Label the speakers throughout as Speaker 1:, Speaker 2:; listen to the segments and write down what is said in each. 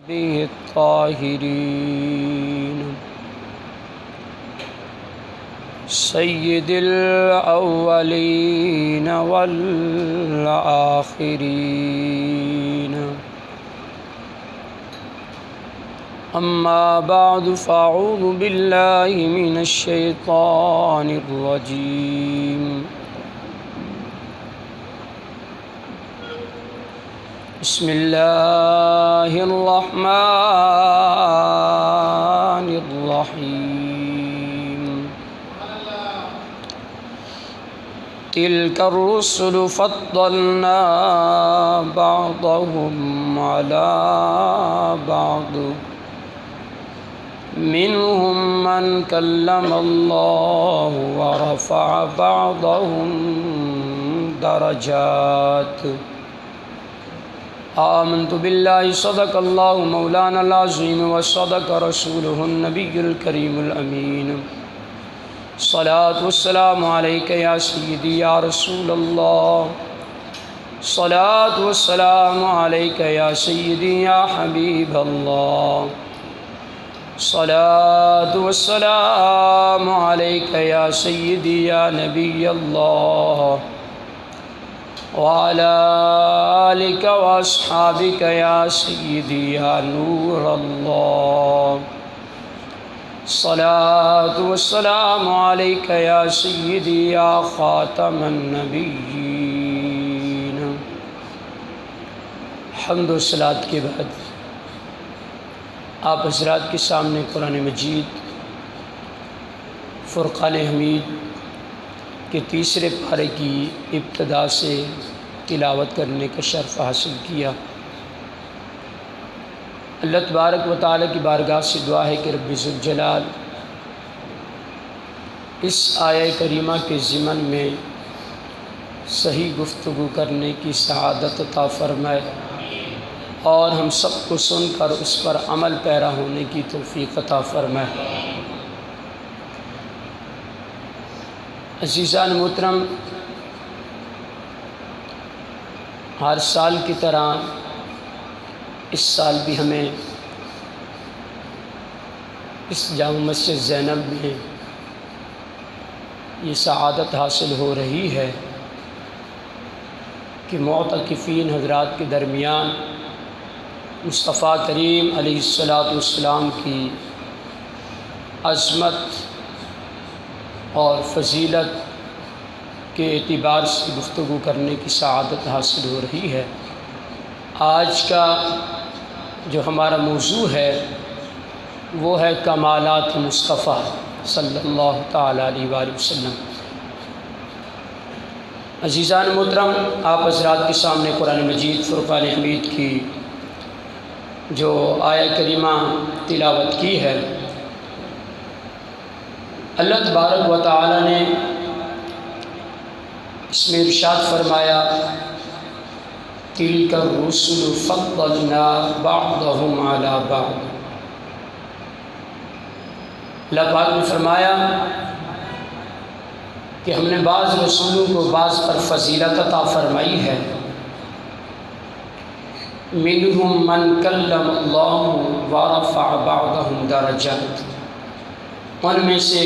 Speaker 1: الطاهرين سيد الأولين والآخرين أما بعد فأعوذ بالله من الشيطان الرجيم بسم الله الرحمن الرحيم تلك الرسل فضلنا بعضهم على بعض منهم من كلم الله ورفع بعضهم درجات آمنت بالله صدق الله مولانا العظيم وصدق رسوله النبي الكريم الأمين صلاة والسلام عليك يا سيدي يا رسول الله صلاة والسلام عليك يا سيدي يا حبيب الله صلاة والسلام عليك يا سيدي يا نبي الله وعلى آلك وأصحابك يا سيدي يا نور الله صلاة والسلام عليك يا سيدي يا خاتم النبيين. حمد و صلاۃ کے بعد آپ حضرات کے سامنے قرآن مجید فرقان حمید کے تیسرے پارے کی ابتدا سے تلاوت کرنے کا شرف حاصل کیا. اللہ تبارک و تعالیٰ کی بارگاہ سے دعا ہے کہ رب ذوالجلال اس آیہ کریمہ کے ضمن میں صحیح گفتگو کرنے کی سعادت عطا فرمائے اور ہم سب کو سن کر اس پر عمل پیرا ہونے کی توفیق عطا فرمائے. عزیزان محترم، ہر سال کی طرح اس سال بھی ہمیں اس جامع مسجد زینب میں یہ سعادت حاصل ہو رہی ہے کہ معتکفین حضرات کے درمیان مصطفیٰ کریم علیہ السلام کی عظمت اور فضیلت کے اعتبار سے گفتگو کرنے کی سعادت حاصل ہو رہی ہے. آج کا جو ہمارا موضوع ہے وہ ہے کمالات مصطفیٰ صلی اللہ تعالیٰ علیہ وآلہ وسلم. عزیزان محترم، آپ حضرات کے سامنے قرآن مجید فرقان حمید کی جو آیہ کریمہ تلاوت کی ہے، اللہ تبارک و تعالی نے اس میں ارشاد فرمایا تِلْكَ الرُّسُلُ فَضَّلْنَا بَعْضَهُمْ عَلَى بَعْضٍ. اللہ پاک نے فرمایا کہ ہم نے بعض رسولوں کو بعض پر فضیلت عطا فرمائی ہے. مِنْهُمْ مَنْ كَلَّمَ اللَّهُ وَرَفَعَ بَعْضَهُمْ دَرَجَاتٍ. ان میں سے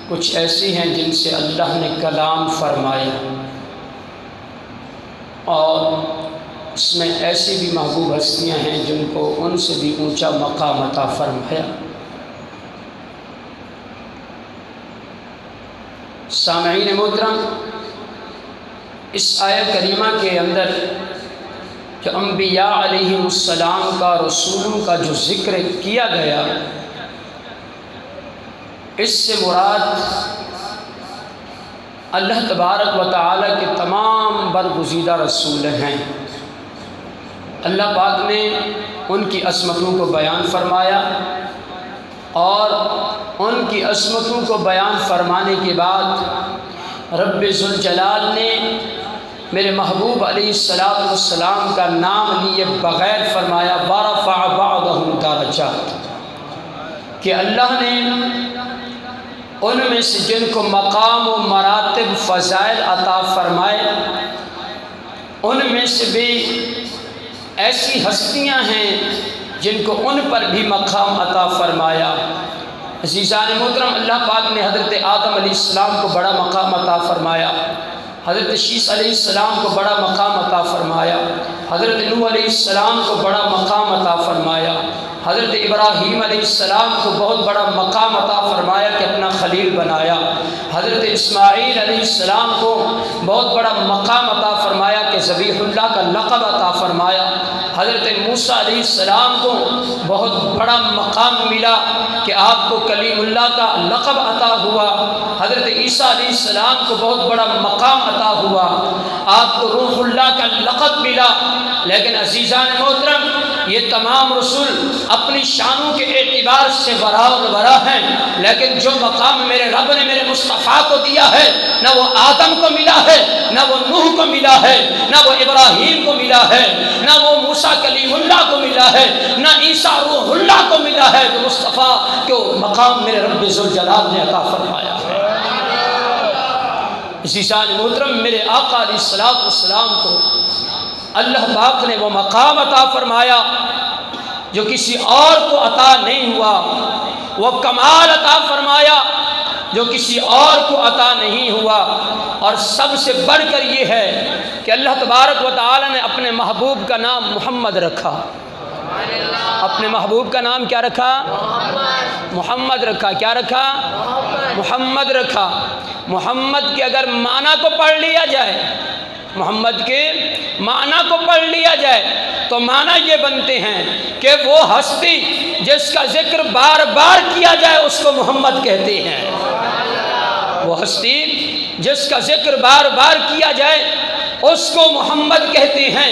Speaker 1: کچھ ایسی ہیں جن سے اللہ نے کلام فرمایا اور اس میں ایسی بھی محبوب ہستیاں ہیں جن کو ان سے بھی اونچا مقام عطا فرمایا. سامعین محترم، اس آیہ کریمہ کے اندر جو انبیاء علیہ السلام کا، رسولوں کا جو ذکر کیا گیا، اس سے مراد اللہ تبارک و تعالیٰ کے تمام برگزیدہ رسول ہیں. اللہ پاک نے ان کی عظمتوں کو بیان فرمایا اور ان کی عظمتوں کو بیان فرمانے کے بعد رب ذوالجلال نے میرے محبوب علیہ السلام کا نام لیے بغیر فرمایا وَرَفَعَ بَعْضَهُمْ دَرَجَاتٍ، کہ اللہ نے ان میں سے جن کو مقام و مراتب فضائل عطا فرمائے ان میں سے بھی ایسی ہستیاں ہیں جن کو ان پر بھی مقام عطا فرمایا۔ عزیزان محترم، اللہ پاک نے حضرت آدم علیہ السلام کو بڑا مقام عطا فرمایا، حضرت شیس علیہ السلام کو بڑا مقام عطا فرمایا، حضرت نوح علیہ السلام کو بڑا مقام عطا فرمایا، حضرت ابراہیم علیہ السلام کو بہت بڑا مقام عطا فرمایا کہ اپنا خلیل بنایا، حضرت اسماعیل علیہ السلام کو بہت بڑا مقام عطا فرمایا کہ ذبیح اللہ کا لقب عطا فرمایا، حضرت موسیٰ علیہ السلام کو بہت بڑا مقام ملا کہ آپ کو کلیم اللہ کا لقب عطا ہوا، حضرت عیسیٰ علیہ السلام کو بہت بڑا مقام عطا ہوا، آپ کو روح اللہ کا لقب ملا۔ لیکن عزیزان محترم، یہ تمام رسول اپنی شانوں کے اعتبار سے برا ہیں، لیکن جو مقام میرے رب نے میرے مصطفیٰ کو دیا ہے، نہ وہ آدم کو ملا ہے، نہ وہ نوح کو ملا ہے، نہ وہ ابراہیم کو ملا ہے، نہ وہ موسیٰ کلیم اللہ کو ملا ہے، نہ عیسیٰ روح اللہ کو ملا ہے، جو مصطفیٰ کو مقام میرے رب ذوالجلال نے عطا فرمایا ہے۔ عزیزان محترم، میرے آقا علیہ السلام کو اللہ پاک نے وہ مقام عطا فرمایا جو کسی اور کو عطا نہیں ہوا، وہ کمال عطا فرمایا جو کسی اور کو عطا نہیں ہوا، اور سب سے بڑھ کر یہ ہے کہ اللہ تبارک و تعالی نے اپنے محبوب کا نام محمد رکھا۔ اپنے محبوب کا نام کیا رکھا؟ محمد رکھا۔ کیا رکھا؟ محمد رکھا۔ محمد کے اگر معنی کو پڑھ لیا جائے، محمد کے معنی کو پڑھ لیا جائے تو معنی یہ بنتے ہیں کہ وہ ہستی جس کا ذکر بار بار کیا جائے اس کو محمد کہتے ہیں۔ وہ ہستی جس کا ذکر بار بار کیا جائے اس کو محمد کہتے ہیں۔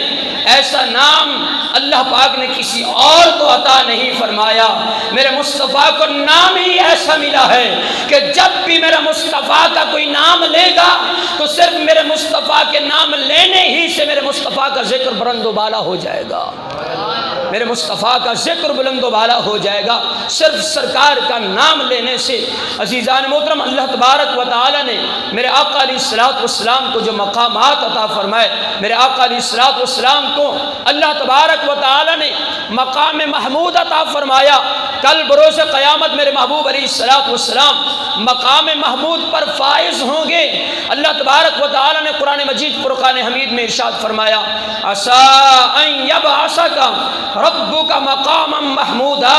Speaker 1: ایسا نام اللہ پاک نے کسی اور کو عطا نہیں فرمایا۔ میرے مصطفیٰ کو نام ہی ایسا ملا ہے کہ جب بھی میرا مصطفیٰ کا کوئی نام لے گا تو صرف میرے مصطفیٰ کے نام لینے ہی سے میرے مصطفیٰ کا ذکر بلند و بالا ہو جائے گا، میرے مصطفیٰ کا ذکر بلند و بالا ہو جائے گا صرف سرکار کا نام لینے سے۔ عزیزان محترم، اللہ تبارک و تعالی نے میرے آقا علیہ السلام کو جو مقامات عطا فرمائے، میرے آقا علیہ السلام کو اللہ تبارک و تعالی نے مقام محمود عطا فرمایا۔ کل بروز قیامت میرے محبوب علیہ السلام مقام محمود پر فائز ہوں گے۔ اللہ تبارک و تعالی نے قرآن مجید فرقان حمید میں ارشاد فرمایا، عَسَىٰ أَن يَبْعَثَكَ رَبُّكَ مَقَامًا مَحْمُودًا،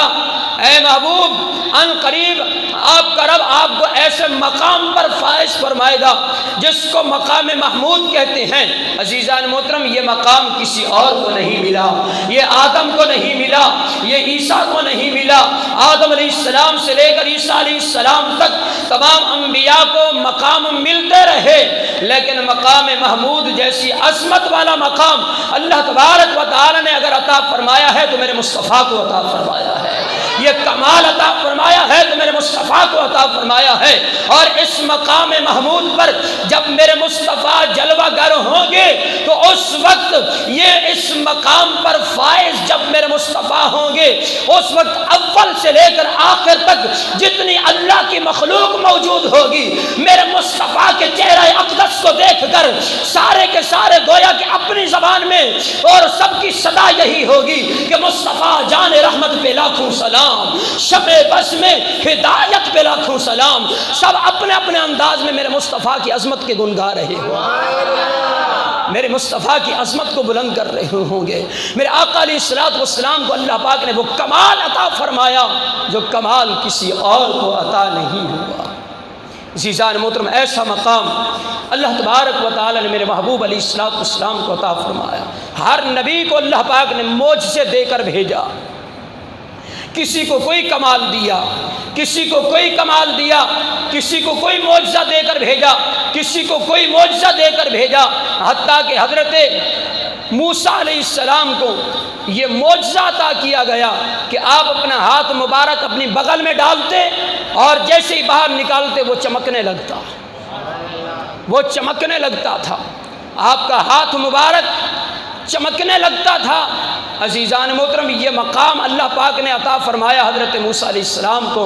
Speaker 1: اے محبوب ان قریب آپ کا رب آپ کو ایسے مقام پر فائز فرمائے گا جس کو مقام محمود کہتے ہیں۔ عزیزان محترم، یہ مقام کسی اور کو نہیں ملا، یہ آدم کو نہیں ملا، یہ عیسیٰ کو نہیں ملا۔ آدم علیہ السلام سے لے کر عیسیٰ علیہ السلام تک تمام انبیاء کو مقام ملتے رہے، لیکن مقام محمود جیسی عظمت والا مقام اللہ تبارک و تعالی نے اگر عطا فرمایا ہے تو میرے مصطفیٰ کو عطا فرمایا ہے۔ یہ کمال عطا فرمایا ہے تو میرے مصطفیٰ کو عطا فرمایا ہے۔ اور اس مقام محمود پر جب میرے مصطفیٰ جلوہ گر ہوں گے تو اس وقت یہ اس مقام پر فائز جب میرے مصطفیٰ ہوں گے، اس وقت اول سے لے کر آخر تک جتنی اللہ کی مخلوق موجود ہوگی، میرے مصطفیٰ کے چہرہ اقدس کو دیکھ کر سارے کے سارے گویا کہ اپنی زبان میں اور سب کی صدا یہی ہوگی کہ مصطفیٰ جان رحمت پہ لاکھوں سلام، شمع بس میں ہدایت پہ لاکھوں سلام، سب اپنے اپنے انداز میں میرے مصطفیٰ کی عظمت کے گن گا رہے ہوں، میرے مصطفیٰ کی عظمت کو بلند کر رہے ہوں گے۔ میرے آقا علیہ السلام کو اللہ پاک نے وہ کمال عطا فرمایا جو کمال کسی اور کو عطا نہیں ہوا۔ عزیزان محترم، ایسا مقام اللہ تبارک و تعالی نے میرے محبوب علیہ السلام کو عطا فرمایا۔ ہر نبی کو اللہ پاک نے معجزے دے کر بھیجا، کسی کو کوئی کمال دیا، کسی کو کوئی کمال دیا، کسی کو کوئی معجزہ دے کر بھیجا، کسی کو کوئی معجزہ دے کر بھیجا، حتیٰ کہ حضرت موسیٰ علیہ السلام کو یہ معجزہ عطا کیا گیا کہ آپ اپنا ہاتھ مبارک اپنی بغل میں ڈالتے اور جیسے ہی باہر نکالتے وہ چمکنے لگتا، وہ چمکنے لگتا تھا۔ آپ کا ہاتھ مبارک چمکنے لگتا تھا۔ عزیزان محترم، یہ مقام اللہ پاک نے عطا فرمایا حضرت موسیٰ علیہ السلام کو،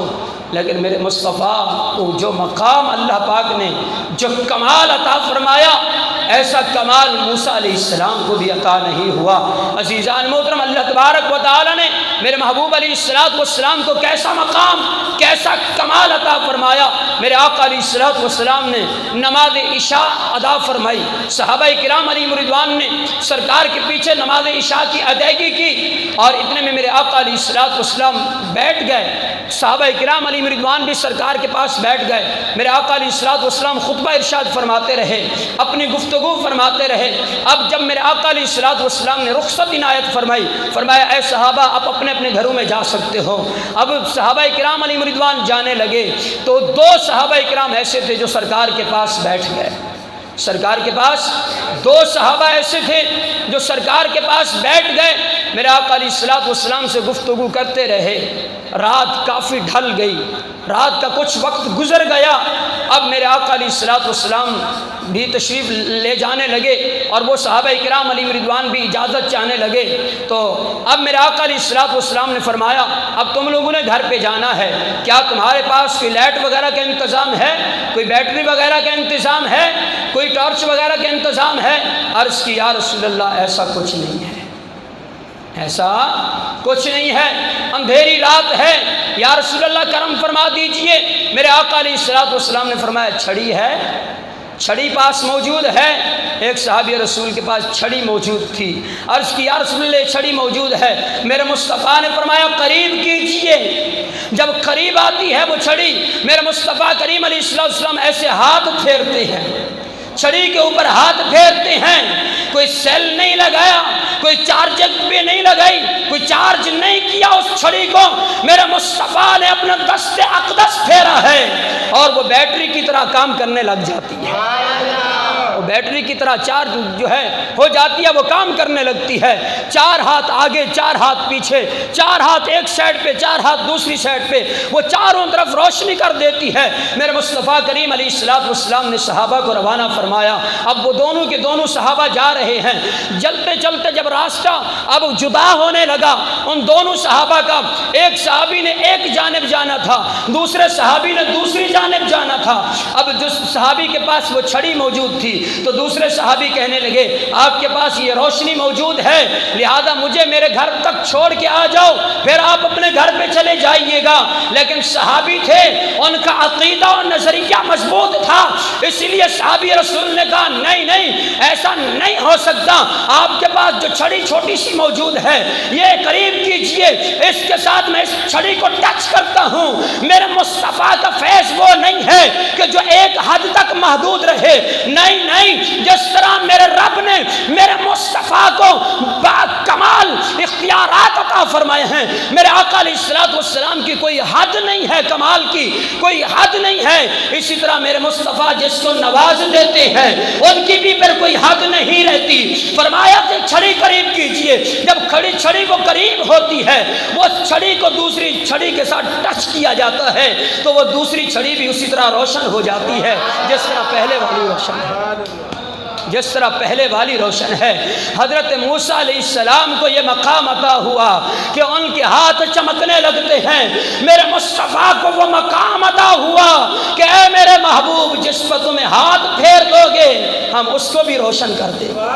Speaker 1: لیکن میرے مصطفیٰ کو جو مقام اللہ پاک نے جو کمال عطا فرمایا، ایسا کمال موسیٰ علیہ السلام کو بھی عطا نہیں ہوا۔ عزیزان محترم، اللہ تبارک و تعالی نے میرے محبوب علیہ السلام کو کیسا مقام، کیسا کمال عطا فرمایا۔ میرے آقا علیہ السلام نے نماز عشاء ادا فرمائی، صحابہ کرام علیہ رضوان نے سرکار کے پیچھے نماز عشاء کی ادائیگی کی، اور اتنے میں میرے آقا علیہ السلام بیٹھ گئے۔ صحابہ کرام علیہ رضوان بھی سرکار کے پاس بیٹھ گئے۔ میرے آقا علیہ السلام خطبہ ارشاد فرماتے رہے، اپنی گفتگو فرماتے رہے۔ اب جب میرے آقا علیہ السلام نے رخصت عنایت فرمائی، فرمایا اے صحابہ آپ اپنے اپنے گھروں میں جا سکتے ہو۔ اب صحابہ کرام علیہ رضوان جانے لگے تو دو صحابہ کرام ایسے تھے جو سرکار کے پاس بیٹھ گئے۔ سرکار کے پاس دو صحابہ ایسے تھے جو سرکار کے پاس بیٹھ گئے، میرے آقا علیہ السلام سے گفتگو کرتے رہے۔ رات کافی ڈھل گئی، رات کا کچھ وقت گزر گیا۔ اب میرے آقا علیہ السلام بھی تشریف لے جانے لگے، اور وہ صحابہ کرام علیہ رضوان بھی اجازت چاہنے لگے۔ تو اب میرے آقا علیہ السلام نے فرمایا اب تم لوگوں نے گھر پہ جانا ہے، کیا تمہارے پاس کوئی لائٹ وغیرہ کا انتظام ہے، کوئی بیٹری وغیرہ کا انتظام ہے، کوئی ٹارچ وغیرہ کا انتظام ہے؟ عرض کی یا رسول اللہ ایسا کچھ نہیں ہے، ایسا کچھ نہیں ہے، اندھیری رات ہے، یا رسول اللہ کرم فرما دیجئے۔ میرے آقا علیہ السلام نے فرمایا چھڑی ہے، چھڑی پاس موجود ہے؟ ایک صحابی رسول کے پاس چھڑی موجود تھی۔ عرض کی یا رسول اللہ چھڑی موجود ہے۔ میرے مصطفیٰ نے فرمایا قریب کیجئے۔ جب قریب آتی ہے وہ چھڑی، میرے مصطفیٰ کریم علیہ السلام ایسے ہاتھ پھیرتے ہیں، چھڑی کے اوپر ہاتھ پھیرتے ہیں، کوئی سیل نہیں لگایا، کوئی چارجنگ بھی نہیں لگائی، کوئی چارج نہیں کیا اس چھڑی کو، میرے مصطفیٰ نے اپنا دست اقدس پھیرا ہے اور وہ بیٹری کی طرح کام کرنے لگ جاتی ہے۔ وہ بیٹری کی طرح چارج جو ہے ہو جاتی ہے، وہ کام کرنے لگتی ہے۔ چار ہاتھ آگے، چار ہاتھ پیچھے، چار ہاتھ ایک سائڈ پہ، چار ہاتھ دوسری سائڈ پہ، وہ چاروں طرف روشنی کر دیتی ہے۔ میرے مصطفیٰ کریم علیہ السلام نے صحابہ کو روانہ فرمایا۔ اب وہ دونوں کے دونوں صحابہ جا رہے ہیں، چلتے چلتے جب راستہ اب جدا ہونے لگا ان دونوں صحابہ کا، ایک صحابی نے ایک جانب جانا تھا، دوسرے صحابی نے دوسری جانب جانا تھا۔ اب جس صحابی کے پاس وہ چھڑی موجود تھی تو دوسرے صحابی کہنے لگے آپ کے پاس یہ روشنی موجود ہے، لہذا مجھے میرے گھر تک چھوڑ کے آ جاؤ، پھر آپ اپنے گھر پہ چلے جائیے گا۔ لیکن صحابی تھے، ان کا عقیدہ اور نظریہ مضبوط تھا، اس لیے صحابی رسول نے کہا نہیں نہیں ایسا نہیں ہو سکتا، آپ کے پاس جو چھڑی چھوٹی سی موجود ہے یہ قریب کیجئے، اس کے ساتھ میں اس چھڑی کو ٹچ کرتا ہوں۔ میرے مصطفیٰ کا فیض وہ نہیں ہے کہ جو ایک حد تک محدود رہے، نہیں نہیں، جس طرح میرے رب نے میرے مصطفیٰ کو با کمال اختیارات عطا فرمائے ہیں، میرے آقا علیہ السلام کی کوئی حد نہیں ہے، کمال کی کوئی حد نہیں ہے، اسی طرح میرے مصطفیٰ جس کو نواز دیتے ہیں ان کی بھی پھر کوئی حد نہیں رہتی۔ فرمایا کہ چھڑی قریب کیجئے، جب چھڑی کو قریب ہوتی ہے، وہ چھڑی کو دوسری چھڑی کے ساتھ ٹچ کیا جاتا ہے تو وہ دوسری چھڑی بھی اسی طرح روشن ہو جاتی ہے جس طرح پہلے والی روشن ہے، جس طرح پہلے والی روشن ہے۔ حضرت موسیٰ علیہ السلام کو یہ مقام عطا ہوا کہ ان کے ہاتھ چمکنے لگتے ہیں، میرے مصطفیٰ کو وہ مقام عطا ہوا کہ اے میرے محبوب جس پر تمہیں ہاتھ پھیر دو گے ہم اس کو بھی روشن کر دیں گے،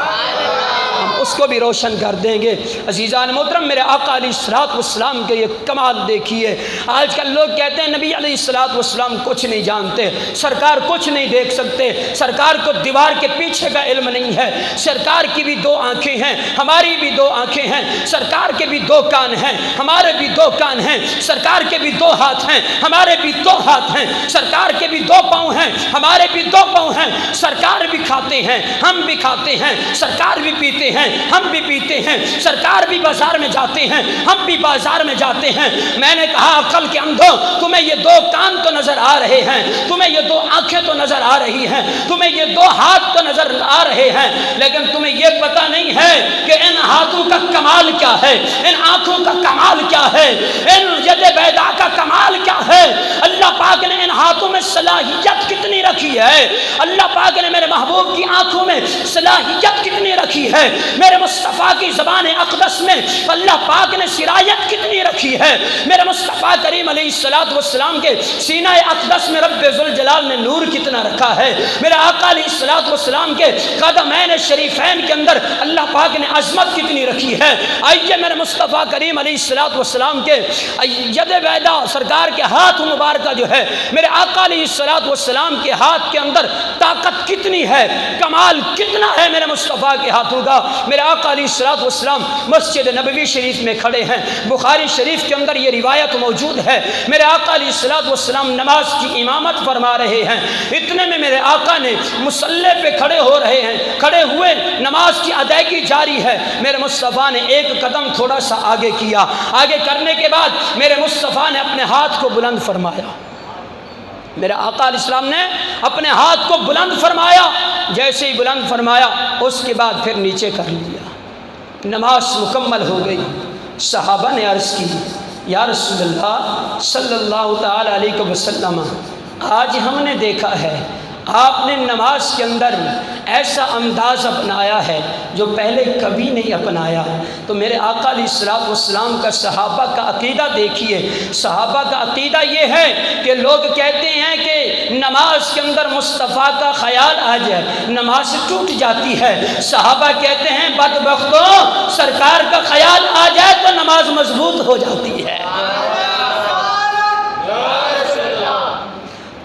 Speaker 1: ہم اس کو بھی روشن کر دیں گے۔ عزیزان محترم، میرے آقا علیہ السلام کے یہ کمال دیکھیے۔ آج کل لوگ کہتے ہیں نبی علیہ السلام کچھ نہیں جانتے، سرکار کچھ نہیں دیکھ سکتے، سرکار کو دیوار کے پیچھے کا علم نہیں ہے، سرکار کی بھی دو آنکھیں ہیں، ہماری بھی دو آنکھیں ہیں، سرکار کے بھی دو کان ہیں، ہمارے بھی دو کان ہیں، سرکار کے بھی دو ہاتھ ہیں، ہمارے بھی دو ہاتھ ہیں، سرکار کے بھی دو پاؤں ہیں، ہمارے بھی دو پاؤں ہیں، سرکار بھی کھاتے ہیں ہم بھی کھاتے ہیں، سرکار بھی پیتے ہیں ہم بھی پیتے ہیں، سرکار بھی بازار میں جاتے ہیں ہم بھی بازار میں جاتے ہیں۔ میں نے کہا عقل کے اندھو تمہیں یہ دو کان تو نظر آ رہے ہیں، تمہیں یہ دو آنکھیں تو نظر آ رہی ہیں، تمہیں یہ دو ہاتھ تو نظر آ رہے ہیں، لیکن تمہیں یہ پتہ نہیں ہے کہ ان ہاتھوں کا کمال کیا ہے، ان آنکھوں کا کمال کیا ہے، ان ید بیضاء کا کمال کیا ہے۔ اللہ پاک نے ان ہاتھوں میں صلاحیت کتنی رکھی ہے، اللہ پاک نے میرے محبوب کی آنکھوں میں صلاحیت کتنی رکھی ہے، میرے مصطفیٰ کی زبان اقدس میں اللہ پاک نے سرایت کتنی رکھی ہے، میرے مصطفیٰ کریم علیہ السلام کے سینہ اقدس میں رب ذوالجلال نے نور کتنا رکھا ہے، میرے آقا علیہ السلام کے قدمین شریفین کے اندر اللہ پاک نے عظمت کتنی رکھی ہے۔ آئیے میرے مصطفیٰ کریم علیہ السلام کے ید بیضاء سرکار کے ہاتھ مبارکہ جو ہے، میرے آقا علیہ السلام کے ہاتھ کے اندر طاقت کتنی ہے، کمال کتنا ہے میرے مصطفیٰ کے ہاتھوں کا۔ میرے آقا علیہ السلام مسجد نبوی شریف میں کھڑے ہیں، بخاری شریف کے اندر یہ روایت موجود ہے، میرے آقا علیہ السلام نماز کی امامت فرما رہے ہیں، اتنے میں میرے آقا نے مصلی پہ کھڑے ہو رہے ہیں، کھڑے ہوئے نماز کی ادائیگی جاری ہے، میرے مصطفیٰ نے ایک قدم تھوڑا سا آگے کیا، آگے کرنے کے بعد میرے مصطفیٰ نے اپنے ہاتھ کو بلند فرمایا، میرے آقا علیہ السلام نے اپنے ہاتھ کو بلند فرمایا، جیسے ہی بلند فرمایا اس کے بعد پھر نیچے کر لیا، نماز مکمل ہو گئی۔ صحابہ نے عرض کی یا رسول اللہ صلی اللہ تعالی علیہ وسلم، آج ہم نے دیکھا ہے آپ نے نماز کے اندر ایسا انداز اپنایا ہے جو پہلے کبھی نہیں اپنایا، تو میرے آقا علیہ السلام کا صحابہ کا عقیدہ دیکھیے، صحابہ کا عقیدہ یہ ہے کہ لوگ کہتے ہیں کہ نماز کے اندر مصطفیٰ کا خیال آ جائے نماز ٹوٹ جاتی ہے، صحابہ کہتے ہیں بدبختوں سرکار کا خیال آ جائے تو نماز مضبوط ہو جاتی ہے۔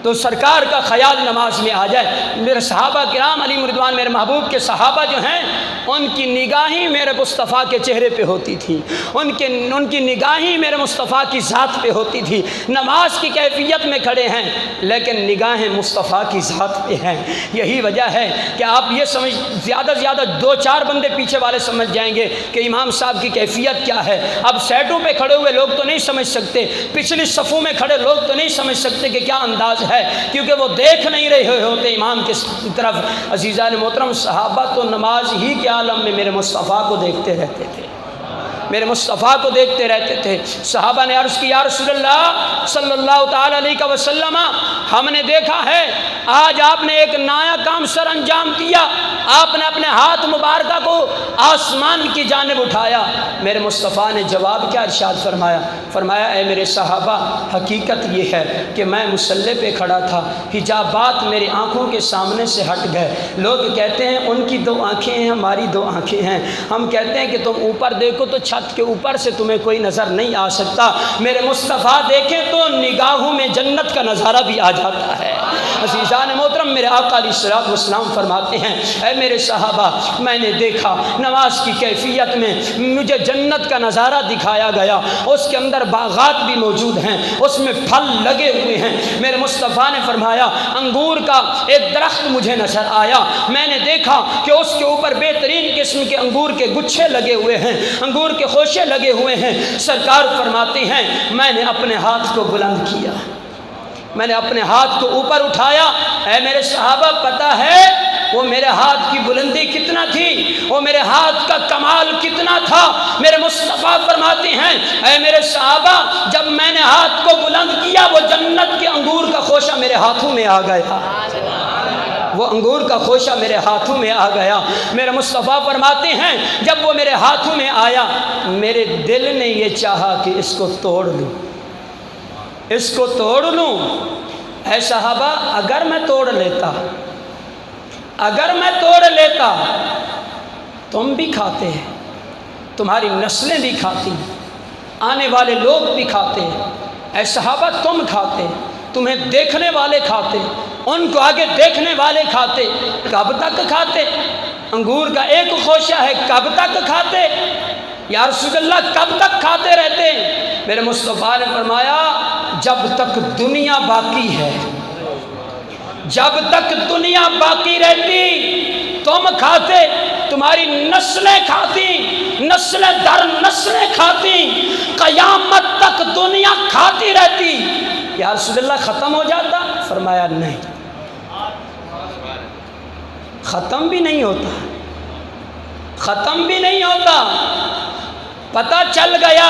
Speaker 1: تو سرکار کا خیال نماز میں آ جائے۔ میرے صحابہ کرام علی رضوان، میرے محبوب کے صحابہ جو ہیں ان کی نگاہیں میرے مصطفیٰ کے چہرے پہ ہوتی تھی، ان کی نگاہیں میرے مصطفیٰ کی ذات پہ ہوتی تھی، نماز کی کیفیت میں کھڑے ہیں لیکن نگاہیں مصطفیٰ کی ذات پہ ہیں۔ یہی وجہ ہے کہ آپ یہ سمجھ زیادہ سے زیادہ دو چار بندے پیچھے والے سمجھ جائیں گے کہ امام صاحب کی کیفیت کیا ہے، اب سیٹوں پہ کھڑے ہوئے لوگ تو نہیں سمجھ سکتے، پچھلی صفوں میں کھڑے لوگ تو نہیں سمجھ سکتے کہ کیا انداز ہے، کیونکہ وہ دیکھ نہیں رہے ہوتے امام کی طرف۔ عزیزان محترم، صحابہ تو نماز ہی کے عالم میں میرے مصطفیٰ کو دیکھتے رہتے تھے، میرے مصطفیٰ کو دیکھتے رہتے تھے۔ صحابہ نے عرض کی یا رسول اللہ صلی اللہ تعالی علیہ وسلم، ہم نے دیکھا ہے آج آپ نے ایک نیا کام سر انجام دیا، آپ نے اپنے ہاتھ مبارکہ کو آسمان کی جانب اٹھایا۔ میرے مصطفیٰ نے جواب کیا ارشاد فرمایا اے میرے صحابہ، حقیقت یہ ہے کہ میں مصلی پہ کھڑا تھا، حجابات میری آنکھوں کے سامنے سے ہٹ گئے۔ لوگ کہتے ہیں ان کی دو آنکھیں ہیں، ہماری دو آنکھیں ہیں، ہم کہتے ہیں کہ تم اوپر دیکھو تو چھت کے اوپر سے تمہیں کوئی نظر نہیں آ سکتا، میرے مصطفیٰ دیکھیں تو نگاہوں میں جنت کا نظارہ بھی آ جاتا ہے۔ عزیزان محترم، میرے آقا علیہ السلام فرماتے ہیں اے میرے صحابہ، میں نے دیکھا نماز کی کیفیت میں مجھے جنت کا نظارہ دکھایا گیا، اس کے اندر باغات بھی موجود ہیں، اس میں پھل لگے ہوئے ہیں۔ میرے مصطفیٰ نے فرمایا انگور کا ایک درخت مجھے نظر آیا، میں نے دیکھا کہ اس کے اوپر بہترین قسم کے انگور کے گچھے لگے ہوئے ہیں، انگور کے خوشے لگے ہوئے ہیں۔ سرکار فرماتے ہیں میں نے اپنے ہاتھ کو بلند کیا، میں نے اپنے ہاتھ کو اوپر اٹھایا۔ اے میرے صحابہ، پتہ ہے وہ میرے ہاتھ کی بلندی کتنا تھی، وہ میرے ہاتھ کا کمال کتنا تھا؟ میرے مصطفیٰ فرماتے ہیں اے میرے صحابہ، جب میں نے ہاتھ کو بلند کیا وہ جنت کے انگور کا خوشہ میرے ہاتھوں میں آ گیا، وہ انگور کا خوشہ میرے ہاتھوں میں آ گیا۔ میرے مصطفیٰ فرماتے ہیں جب وہ میرے ہاتھوں میں آیا میرے دل نے یہ چاہا کہ اس کو توڑ لوں، اس کو توڑ لوں۔ اے صحابہ، اگر میں توڑ لیتا تم بھی کھاتے، تمہاری نسلیں بھی کھاتی، آنے والے لوگ بھی کھاتے۔ اے صحابہ، تم کھاتے، تمہیں دیکھنے والے کھاتے، ان کو آگے دیکھنے والے کھاتے۔ کب تک کھاتے؟ انگور کا ایک خوشہ ہے، کب تک کھاتے؟ یا رسول اللہ کب تک کھاتے رہتے؟ میرے مصطفیٰ نے فرمایا جب تک دنیا باقی ہے، جب تک دنیا باقی رہتی تم کھاتے، تمہاری نسلیں کھاتی، نسلیں در نسلیں کھاتی، قیامت تک دنیا کھاتی رہتی۔ یا رسول اللہ ختم ہو جاتا؟ فرمایا نہیں، ختم بھی نہیں ہوتا، ختم بھی نہیں ہوتا۔ پتہ چل گیا،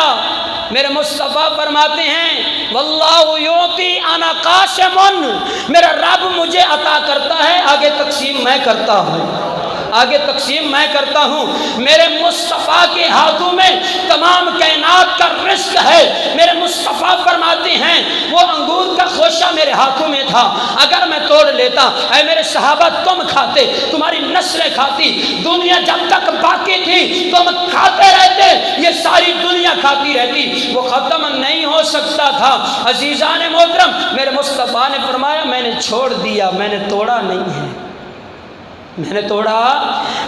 Speaker 1: میرے مصطفیٰ فرماتے ہیں واللہ یعطی انا قاسم، میرا رب مجھے عطا کرتا ہے، آگے تقسیم میں کرتا ہوں، آگے تقسیم میں کرتا ہوں۔ میرے مصطفیٰ کے ہاتھوں میں تمام کائنات کا رزق ہے۔ میرے مصطفیٰ فرماتے ہیں وہ انگور کا خوشہ میرے ہاتھوں میں تھا، اگر میں توڑ لیتا، اے میرے صحابہ تم کھاتے، تمہاری نسلیں کھاتی، دنیا جب تک باقی تھی تم کھاتے رہتے، یہ ساری دنیا کھاتی رہتی، وہ ختم نہیں ہو سکتا تھا۔ عزیزان محترم، میرے مصطفیٰ نے فرمایا میں نے چھوڑ دیا، میں نے توڑا نہیں ہے، میں نے توڑا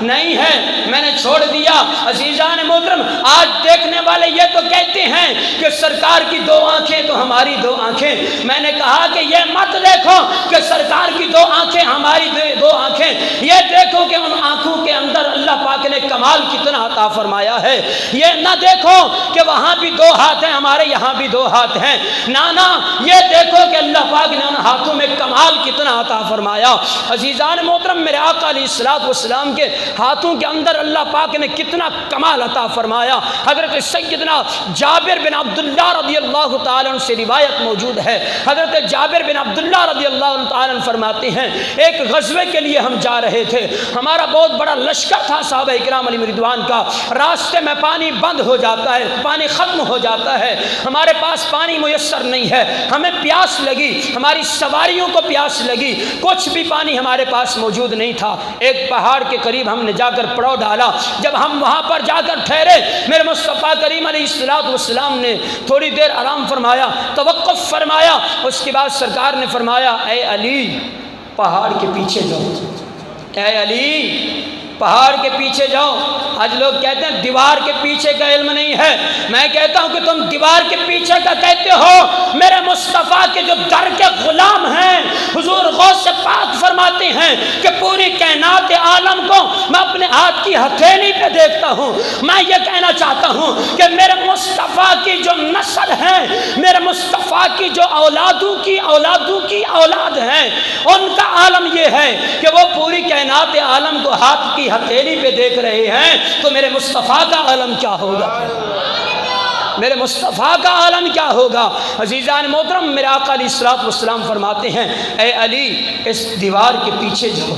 Speaker 1: نہیں ہے، میں نے چھوڑ دیا۔ عزیزان محترم، آج دیکھنے والے یہ تو کہتے ہیں کہ سرکار کی دو آنکھیں تو ہماری دو آنکھیں۔ میں نے کہا کہ یہ مت دیکھو کہ سرکار کی دو آنکھیں ہماری دو آنکھیں، یہ دیکھو کہ ان آنکھوں کے اندر اللہ پاک نے کمال کتنا عطا فرمایا ہے۔ یہ نہ دیکھو کہ وہاں بھی دو ہاتھ ہیں، ہمارے یہاں بھی دو ہاتھ ہیں، نانا یہ دیکھو کہ اللہ پاک نے ان ہاتھوں میں کمال کتنا عطا فرمایا۔ عزیزان محترم، میرے آقا علیہ السلام کے ہاتھوں کے اندر اللہ پاک نے کتنا کمال عطا فرمایا۔ حضرت سیدنا جابر بن عبداللہ رضی اللہ تعالیٰ عنہ سے روایت موجود ہے، حضرت جابر بن عبداللہ رضی اللہ تعالیٰ عنہ فرماتے ہیں ایک غزوے کے لیے ہم جا رہے تھے، ہمارا بہت بڑا لشکر تھا صحابہ اکرام علیہ رضوان کا، راستے میں پانی بند ہو جاتا ہے، پانی ختم ہو جاتا ہے، ہمارے پاس پانی میسر نہیں ہے، ہمیں پیاس لگی، ہماری سواریوں کو پیاس لگی، کچھ بھی پانی ہمارے پاس موجود نہیں تھا۔ ایک پہاڑ کے قریب ہم نے جا کر پڑاؤ ڈالا، جب ہم وہاں پر جا کر ٹھہرے، میرے مصطفیٰ کریم علیہ السلام نے تھوڑی دیر آرام فرمایا، توقف فرمایا، اس کے بعد سرکار نے فرمایا اے علی پہاڑ کے پیچھے جاؤ، اے علی پہاڑ کے پیچھے جاؤ۔ آج لوگ کہتے ہیں دیوار کے پیچھے کا علم نہیں ہے، میں کہتا ہوں کہ تم دیوار کے پیچھے کا کہتے ہو، میرے مصطفیٰ کے جو در کے غلام ہیں، حضور غوث پاک فرماتے ہیں کہ پوری کائنات عالم کو میں اپنے ہاتھ کی ہتھیلی پہ دیکھتا ہوں۔ میں یہ کہنا چاہتا ہوں کہ میرے مصطفیٰ کی جو نسل ہے، میرے مصطفیٰ کی جو اولادوں کی اولاد ہیں، ان کا عالم یہ ہے کہ وہ پوری کائنات عالم کو ہاتھ کی ہتھیلی پہ دیکھ رہے ہیں، تو میرے مصطفیٰ کا عالم کیا ہوگا؟ میرے مصطفیٰ کا عالم کیا ہوگا؟ عزیزان محترم، میرے آقا علیہ السلام فرماتے ہیں اے علی اس دیوار کے پیچھے جاؤ،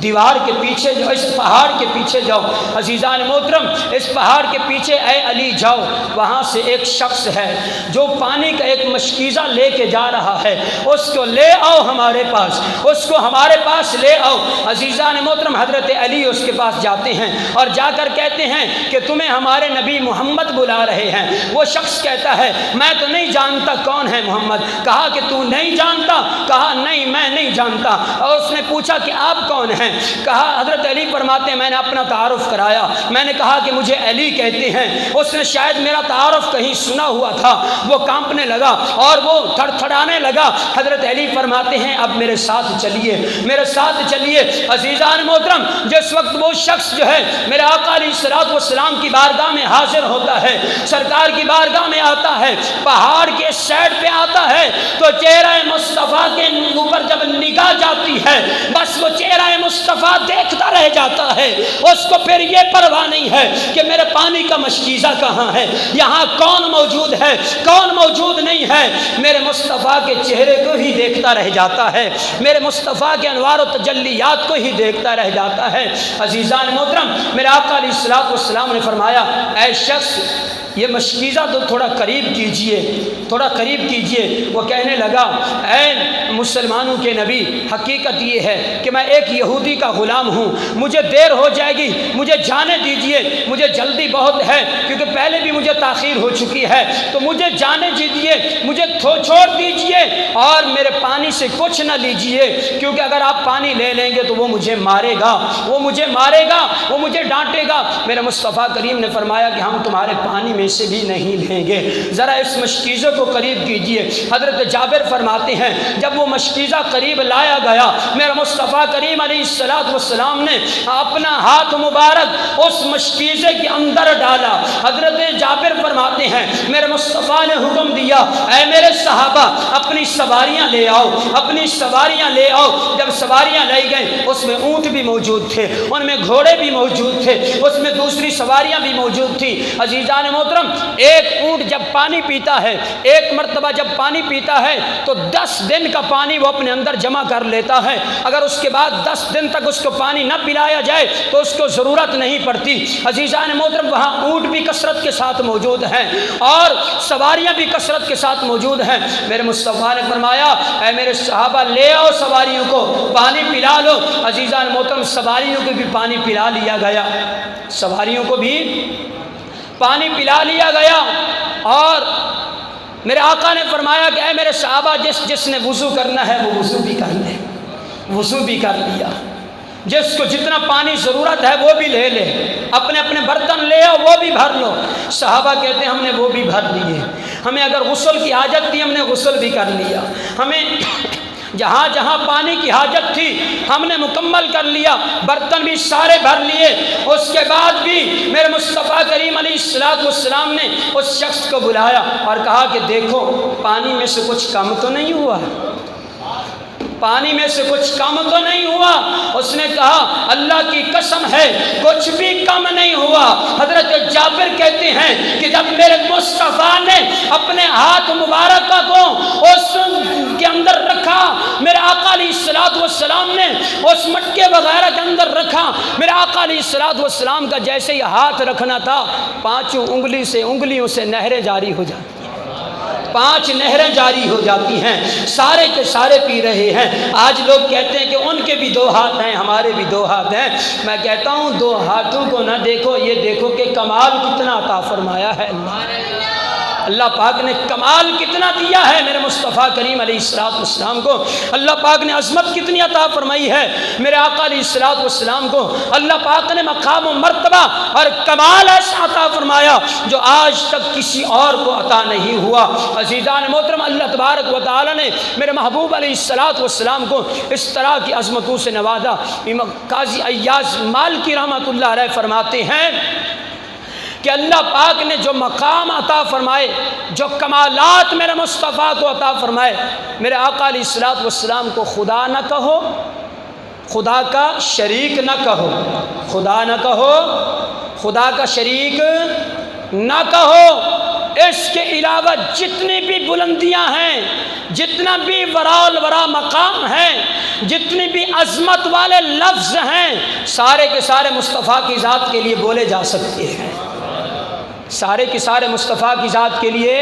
Speaker 1: دیوار کے پیچھے جاؤ، اس پہاڑ کے پیچھے جاؤ۔ عزیزان محترم، اس پہاڑ کے پیچھے اے علی جاؤ، وہاں سے ایک شخص ہے جو پانی کا ایک مشکیزہ لے کے جا رہا ہے، اس کو لے آؤ ہمارے پاس، اس کو ہمارے پاس لے آؤ۔ عزیزان محترم، حضرت علی اس کے پاس جاتے ہیں اور جا کر کہتے ہیں کہ تمہیں ہمارے نبی محمد بلا رہے ہیں۔ وہ شخص کہتا ہے میں تو نہیں جانتا کون ہے محمد۔ کہا کہ تو نہیں جانتا؟ کہا نہیں میں نہیں جانتا۔ اور اس نے پوچھا کہ آپ کون ہیں؟ کہا حضرت علی فرماتے ہیں میں نے اپنا تعارف کرایا، میں نے کہا کہ مجھے علی کہتے ہیں۔ اس نے شاید میرا تعارف کہیں سنا ہوا تھا، وہ کانپنے لگا اور وہ تھڑ تھڑانے لگا۔ حضرت علی فرماتے ہیں اب میرے ساتھ چلیے، میرے ساتھ چلیے۔ عزیزان محترم، جس وقت وہ شخص جو ہے میرے آقا علیہ السلام کی بارگاہ میں حاضر ہوتا ہے، سرکار کی بارگاہ میں آتا ہے، پہاڑ کے سائڈ پہ آتا ہے، تو چہرہ مصطفیٰ کے اوپر جب نگاہ جاتی ہے بس وہ چہرہ مصطفیٰ دیکھتا رہ جاتا ہے، اس کو پھر یہ پرواہ نہیں ہے کہ میرے پانی کا مشکیزہ کہاں ہے، یہاں کون موجود ہے کون موجود نہیں ہے، میرے مصطفیٰ کے چہرے کو ہی دیکھتا رہ جاتا ہے، میرے مصطفیٰ کے انوار و تجلیات کو ہی دیکھتا رہ جاتا ہے۔ عزیزان محترم، میرے آقا علیہ السلام نے فرمایا اے شخص یہ مشکیزہ تو تھوڑا قریب کیجئے، تھوڑا قریب کیجئے۔ وہ کہنے لگا اے مسلمانوں کے نبی، حقیقت یہ ہے کہ میں ایک یہودی کا غلام ہوں، مجھے دیر ہو جائے گی، مجھے جانے دیجئے، مجھے جلدی بہت ہے کیونکہ پہلے بھی مجھے تاخیر ہو چکی ہے، تو مجھے جانے دیجئے، مجھے چھوڑ دیجئے اور میرے پانی سے کچھ نہ لیجئے، کیونکہ اگر آپ پانی لے لیں گے تو وہ مجھے مارے گا، وہ مجھے مارے گا، وہ مجھے ڈانٹے گا۔ میرے مصطفیٰ کریم نے فرمایا کہ ہم تمہارے پانی میں میں سے بھی نہیں لیں گے۔ ذرا اس مشکیزے کو قریب کیجئے۔ حضرت جابر فرماتے ہیں جب وہ مشکیزہ قریب لایا گیا، میرا مصطفیٰ کریم علیہ السلام نے اپنا ہاتھ مبارک اس مشکیزے کے اندر ڈالا۔ حضرت جابر فرماتے ہیں میرے مصطفیٰ نے حکم دیا، اے میرے صحابہ اپنی سواریاں لے آؤ، اپنی سواریاں لے آؤ۔ جب سواریاں لائی گئیں اس میں اونٹ بھی موجود تھے، ان میں گھوڑے بھی موجود تھے، اس میں دوسری سواریاں بھی موجود تھیں۔ عزیزان محترم، ایک اونٹ جب پانی پیتا ہے، ایک مرتبہ جب پانی پیتا ہے تو 10 دن کا پانی وہ اپنے اندر جمع کر لیتا ہے۔ اگر اس کے بعد 10 دن تک اس کو پانی نہ پلایا جائے تو اس کو ضرورت نہیں پڑتی۔ عزیزان محترم، وہاں اونٹ بھی کثرت کے ساتھ موجود ہیں اور سواریاں بھی کثرت کے ساتھ موجود ہیں۔ میرے مصطفیٰ نے فرمایا اے میرے صحابہ لے آؤ سواریوں کو، پانی پلا لو۔ عزیزان محترم، سواریوں کو بھی پانی پلا لیا گیا، سواریوں کو بھی پانی پلا لیا گیا۔ اور میرے آقا نے فرمایا کہ اے میرے صحابہ جس نے وضو کرنا ہے وہ وضو بھی کر لے، وضو بھی کر لیا۔ جس کو جتنا پانی ضرورت ہے وہ بھی لے لے، اپنے اپنے برتن لے آؤ وہ بھی بھر لو۔ صحابہ کہتے ہیں ہم نے وہ بھی بھر لیے۔ ہمیں اگر غسل کی حاجت تھی ہم نے غسل بھی کر لیا، ہمیں جہاں جہاں پانی کی حاجت تھی ہم نے مکمل کر لیا، برتن بھی سارے بھر لیے۔ اس کے بعد بھی میرے مصطفیٰ کریم علیہ السلام نے اس شخص کو بلایا اور کہا کہ دیکھو پانی میں سے کچھ کم تو نہیں ہوا، پانی میں سے کچھ کم تو نہیں ہوا۔ اس نے کہا اللہ کی قسم ہے کچھ بھی کم نہیں ہوا۔ حضرت جابر کہتے ہیں کہ جب میرے مصطفیٰ نے اپنے ہاتھ مبارک کو اس کے اندر رکھا، میرے آقا علیہ السلام نے اس مٹکے وغیرہ کے اندر رکھا، میرے آقا علیہ السلام کا جیسے ہی ہاتھ رکھنا تھا 5 انگلیوں سے نہریں جاری ہو جاتی، 5 نہریں جاری ہو جاتی ہیں، سارے کے سارے پی رہے ہیں۔ آج لوگ کہتے ہیں کہ ان کے بھی 2 ہاتھ ہیں، ہمارے بھی 2 ہاتھ ہیں۔ میں کہتا ہوں 2 ہاتھوں کو نہ دیکھو، یہ دیکھو کہ کمال کتنا عطا فرمایا ہے اللہ پاک نے، کمال کتنا دیا ہے میرے مصطفیٰ کریم علیہ السلام کو۔ اللہ پاک نے عظمت کتنی عطا فرمائی ہے میرے آقا علیہ السلام کو۔ اللہ پاک نے مقام و مرتبہ اور کمال ایسا عطا فرمایا جو آج تک کسی اور کو عطا نہیں ہوا۔ عزیزان محترم، اللہ تبارک و تعالی نے میرے محبوب علیہ السلام کو اس طرح کی عظمتوں سے نوازا۔ قاضی ایاز مالکی رحمۃ اللہ علیہ فرماتے ہیں کہ اللہ پاک نے جو مقام عطا فرمائے، جو کمالات میرے مصطفیٰ کو عطا فرمائے، میرے آقا علیہ السلام کو خدا نہ کہو، خدا کا شریک نہ کہو، خدا نہ کہو، خدا کا شریک نہ کہو۔ اس کے علاوہ جتنی بھی بلندیاں ہیں، جتنا بھی ورا مقام ہے، جتنی بھی عظمت والے لفظ ہیں، سارے کے سارے مصطفیٰ کی ذات کے لیے بولے جا سکتے ہیں، سارے کے سارے مصطفیٰ کی ذات کے لیے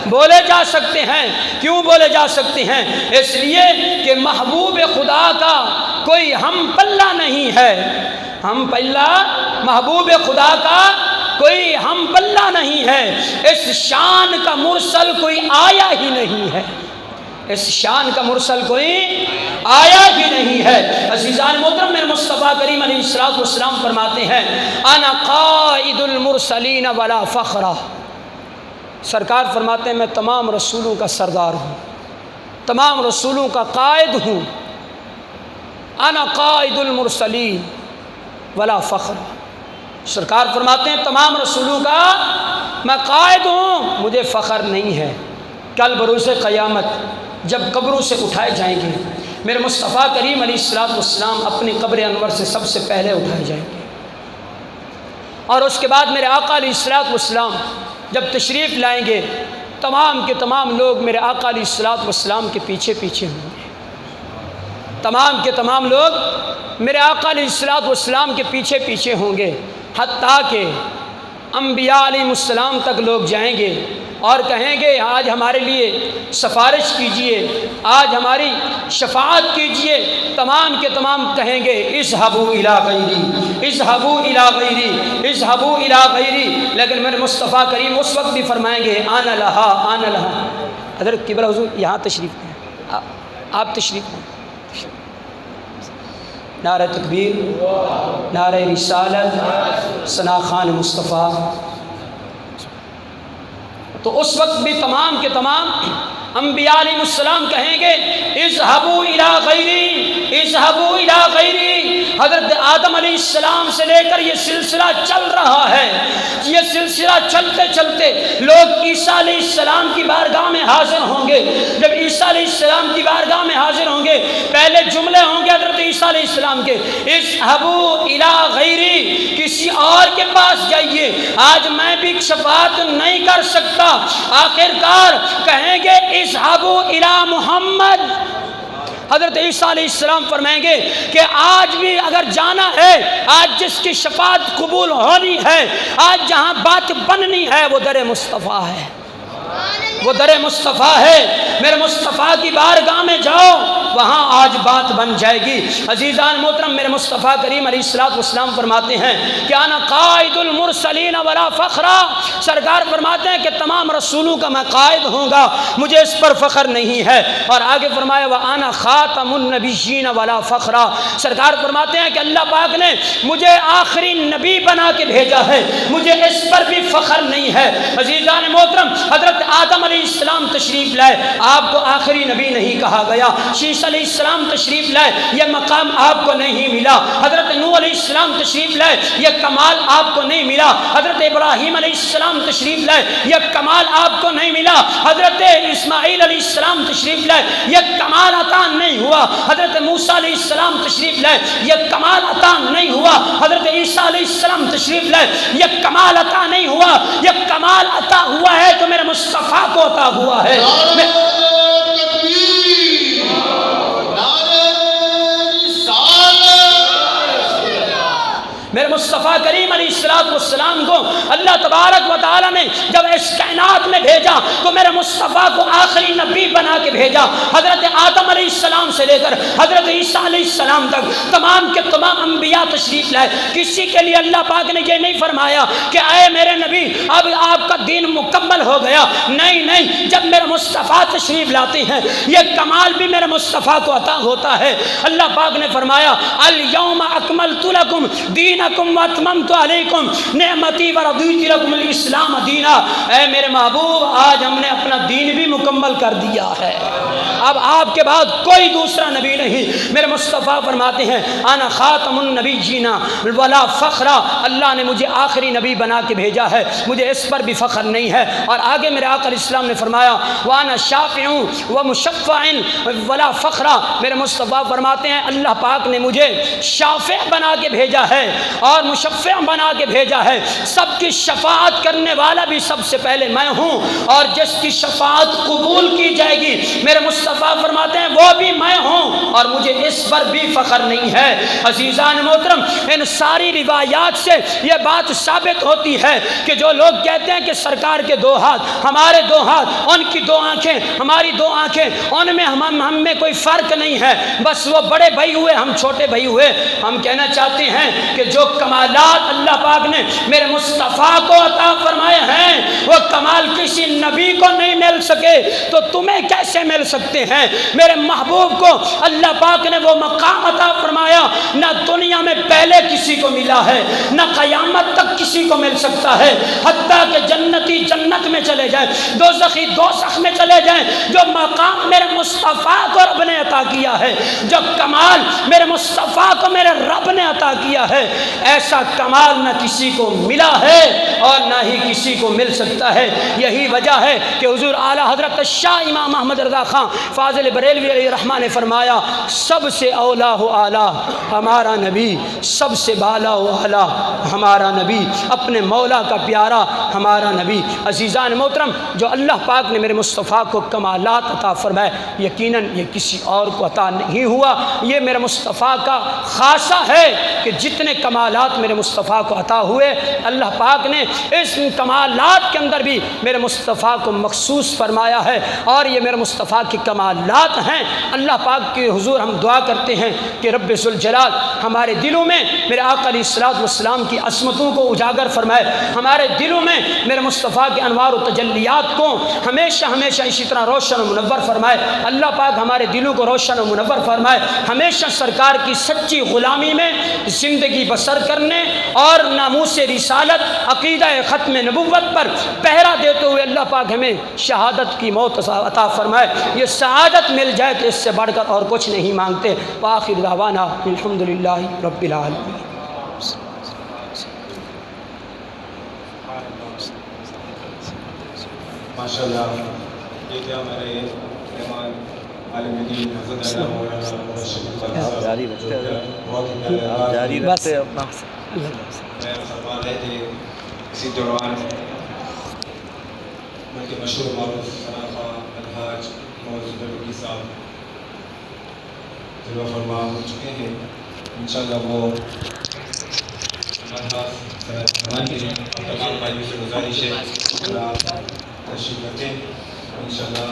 Speaker 1: بولے جا سکتے ہیں۔ کیوں بولے جا سکتے ہیں؟ اس لیے کہ محبوب خدا کا کوئی ہم پلہ نہیں ہے، ہم پلہ محبوب خدا کا کوئی ہم پلہ نہیں ہے، اس شان کا مرسل کوئی آیا ہی نہیں ہے، اس شان کا مرسل کوئی آیا ہی نہیں ہے۔ عزیزان محترم، میرے مصطفیٰ کریم علیہ السلام فرماتے ہیں انا قائد المرسلین ولا فخرہ، سرکار فرماتے ہیں میں تمام رسولوں کا سردار ہوں، تمام رسولوں کا قائد ہوں۔ انا قائد المرسلین ولا فخرہ، سرکار فرماتے ہیں تمام رسولوں کا میں قائد ہوں، مجھے فخر نہیں ہے۔ کل بروز قیامت جب قبروں سے اٹھائے جائیں گے، میرے مصطفیٰ کریم علیہ السلام اپنی قبر انور سے سب سے پہلے اٹھائے جائیں گے، اور اس کے بعد میرے آقا علیہ السلام جب تشریف لائیں گے، تمام کے تمام لوگ میرے آقا علیہ السلام کے پیچھے پیچھے ہوں گے، تمام کے تمام لوگ میرے آقا علیہ السلام کے پیچھے پیچھے ہوں گے، حتیٰ کہ انبیاء علیہ السلام تک لوگ جائیں گے اور کہیں گے آج ہمارے لیے سفارش کیجئے، آج ہماری شفاعت کیجئے۔ تمام کے تمام کہیں گے اذهبوا الی غیری، اذهبوا الی غیری، اذهبوا الی غیری، لیکن میرے مصطفیٰ کریم اس وقت بھی فرمائیں گے آنا لہا، آنا لہا۔ حضرت کبریٰ حضور یہاں تشریف لیں، آپ تشریف لیں۔ نعرہ تکبیر، نعرہ رسالت، ثنا خوان مصطفیٰ۔ تو اس وقت بھی تمام کے تمام انبیاء علیہ السلام کہیں گے اذهبوا الی غیری، اذهبوا الی غیری۔ حضرت آدم علیہ السلام سے لے کر یہ سلسلہ چل رہا ہے، یہ سلسلہ چلتے چلتے لوگ عیسیٰ علیہ السلام کی بارگاہ میں حاضر ہوں گے۔ جب عیسیٰ علیہ السلام کی بارگاہ میں حاضر ہوں گے، پہلے جملے ہوں گے حضرت عیسیٰ علیہ السلام کے اذهبوا الی غیری، کسی اور کے پاس جائیے، آج میں بھی شفاعت نہیں کر سکتا۔ آخرکار کہیں گے اذهبوا الی محمد۔ حضرت عیسیٰ علیہ السلام فرمائیں گے کہ آج بھی اگر جانا ہے، آج جس کی شفاعت قبول ہونی ہے، آج جہاں بات بننی ہے، وہ در مصطفیٰ ہے، وہ در مصطفیٰ ہے۔ میرے مصطفیٰ کی بارگاہ میں جاؤ، وہاں آج بات بن جائے گی۔ عزیزان محترم، میرے مصطفیٰ کریم علیہ السلام فرماتے ہیں کہ انا قائد المرسلین ولا فخرا، سرکار فرماتے ہیں کہ تمام رسولوں کا میں قائد ہوں گا، مجھے اس پر فخر نہیں ہے۔ اور آگے فرمایا وانا خاتم النبیین ولا فخرا، سرکار فرماتے ہیں کہ اللہ پاک نے مجھے آخری نبی بنا کے بھیجا ہے، مجھے اس پر بھی فخر نہیں ہے۔ عزیزان محترم، حضرت آدم علیہ السلام تشریف لائے، آپ کو آخری نبی نہیں کہا گیا۔ شیش علیہ السلام تشریف لائے، یہ مقام آپ کو نہیں ملا۔ حضرت نوح علیہ السلام تشریف لائے، یہ کمال آپ کو نہیں ملا۔ حضرت ابراہیم علیہ السلام تشریف لائے، یہ کمال آپ کو نہیں ملا۔ حضرت اسماعیل علیہ السلام تشریف لائے، یہ کمال عطا نہیں ہوا۔ حضرت موسیٰ علیہ السلام تشریف لائے، یہ کمال عطا نہیں ہوا۔ حضرت عیسیٰ علیہ السلام تشریف لائے، یہ کمال عطا نہیں ہوا۔ یہ کمال عطا ہوا ہے تو میرے مصطفیٰ کو عطا ہوا ہے۔ میرے مصطفیٰ کریم علیہ السلام کو اللہ تبارک و تعالیٰ نے جب اس کائنات میں بھیجا تو میرے مصطفیٰ کو آخری نبی بنا کے بھیجا۔ حضرت آدم علیہ السلام سے لے کر حضرت عیسیٰ علیہ السلام تک تمام کے تمام انبیاء تشریف لائے۔ کسی کے لیے اللہ پاک نے یہ نہیں فرمایا کہ اے میرے نبی اب آپ کا دین مکمل ہو گیا، نہیں نہیں، جب میرے مصطفیٰ تشریف لاتے ہیں یہ کمال بھی میرے مصطفیٰ کو عطا ہوتا ہے۔ اللہ پاک نے فرمایا الیوم اکملت لکم دینکم واتممت علیکم نعمتی ورضیت لکم الاسلام دینا۔ اے میرے محبوب، آج ہم نے اپنا دین بھی مکمل کر دیا ہے، اب آپ کے بعد کوئی دوسرا نبی نہیں۔ میرے مصطفیٰ فرماتے ہیں انا خاتم النبیین ولا فخرا، اللہ نے مجھے آخری نبی بنا کے بھیجا ہے، مجھے اس پر بھی فخر نہیں ہے۔ اور آگے میرے آقا علیہ السلام نے فرمایا وانا شافع ومشفع ولا فخرا، میرے مصطفیٰ فرماتے ہیں اللہ پاک نے مجھے شافع بنا کے بھیجا ہے اور مشفع بنا کے بھیجا ہے۔ سب کی شفاعت کرنے والا بھی سب سے پہلے میں ہوں، اور جس کی شفاعت قبول کی جائے گی میرے مصطفیٰ فرماتے ہیں وہ بھی میں ہوں، اور مجھے اس پر بھی فخر نہیں ہے۔ عزیزان محترم، ان ساری روایات سے یہ بات ثابت ہوتی ہے کہ جو لوگ کہتے ہیں کہ سرکار کے دو ہاتھ، ہمارے دو ہاتھ، ان کی دو آنکھیں، ہماری دو آنکھیں، ان میں ہم میں کوئی فرق نہیں ہے، بس وہ بڑے بھائی ہوئے ہم چھوٹے بھائی ہوئے۔ ہم کہنا چاہتے ہیں کہ جو کمالات اللہ پاک نے میرے مصطفیٰ کو عطا فرمائے ہیں وہ کمال کسی نبی کو نہیں مل سکے تو تمہیں کیسے مل سکتے ہیں؟ میرے محبوب کو اللہ پاک نے وہ مقام عطا فرمایا نہ دنیا میں پہلے کسی کو ملا ہے، نہ قیامت تک کسی کو مل سکتا ہے، حتیٰ کہ جنتی جنت میں چلے جائیں، دوزخی دوزخ میں چلے جائیں، جو مقام میرے مصطفیٰ کو رب نے عطا کیا ہے، جو کمال میرے مصطفیٰ کو میرے رب نے عطا کیا ہے، ایسا کمال نہ کسی کو ملا ہے اور نہ ہی کسی کو مل سکتا ہے۔ یہی وجہ ہے کہ حضور اعلیٰ حضرت شاہ امام احمد رضا خان فاضل بریلوی علیہ الرحمٰن نے فرمایا سب سے اولا و اعلیٰ ہمارا نبی، سب سے بالا و اعلیٰ ہمارا نبی، اپنے مولا کا پیارا ہمارا نبی۔ عزیزان محترم، جو اللہ پاک نے میرے مصطفیٰ کو کمالات عطا فرمائے یقیناً یہ کسی اور کو عطا نہیں ہوا، یہ میرے مصطفیٰ کا خاصہ ہے کہ جتنے کمالات میرے مصطفیٰ کو عطا ہوئے اللہ پاک نے اس کمالات کے اندر بھی میرے مصطفیٰ کو مخصوص فرمایا ہے، اور یہ میرے مصطفیٰ کے کمالات ہیں۔ اللہ پاک کے حضور ہم دعا کرتے ہیں کہ رب ذوالجلال ہمارے دلوں میں میرے آقا علیہ الصلوۃ والسلام کی عظمتوں کو اجاگر فرمائے، ہمارے دلوں میں میرے مصطفیٰ کے انوار و تجلیات کو ہمیشہ ہمیشہ اسی طرح روشن و منور فرمائے۔ اللہ پاک ہمارے دلوں کو روشن و منور فرمائے، ہمیشہ سرکار کی سچی غلامی میں زندگی بسر کرنے اور ناموس رسالت عقیدہ ختم نبوت پر پہرا دیتے ہوئے اللہ پاک ہمیں شہادت کی موت عطا فرمائے۔ یہ سعادت مل جائے تو اس سے بڑھ کر اور کچھ نہیں مانگتے۔ وآخر دعوانا الحمدللہ رب العالمین۔
Speaker 2: ماشاءاللہ، یہ کیا ہمارے مہمان عالم دین حضرت علامہ مولانا شکیل قادری صاحب
Speaker 3: جاری رکھتے ہیں،
Speaker 2: بہت ہی پیارے انداز
Speaker 3: جاری
Speaker 2: میں
Speaker 3: رکھتے ہیں اپنا
Speaker 2: بیان فرما رہے تھے۔ اسی دوران بلکہ مشہور معروف صنافہ الحاج مولانا صاحب جلوہ فرما ہو چکے ہیں، انشاءاللہ وہ فرمان کے تمام بھائیوں سے گزارش ہے کہ آپ تشریف رکھیں، انشاءاللہ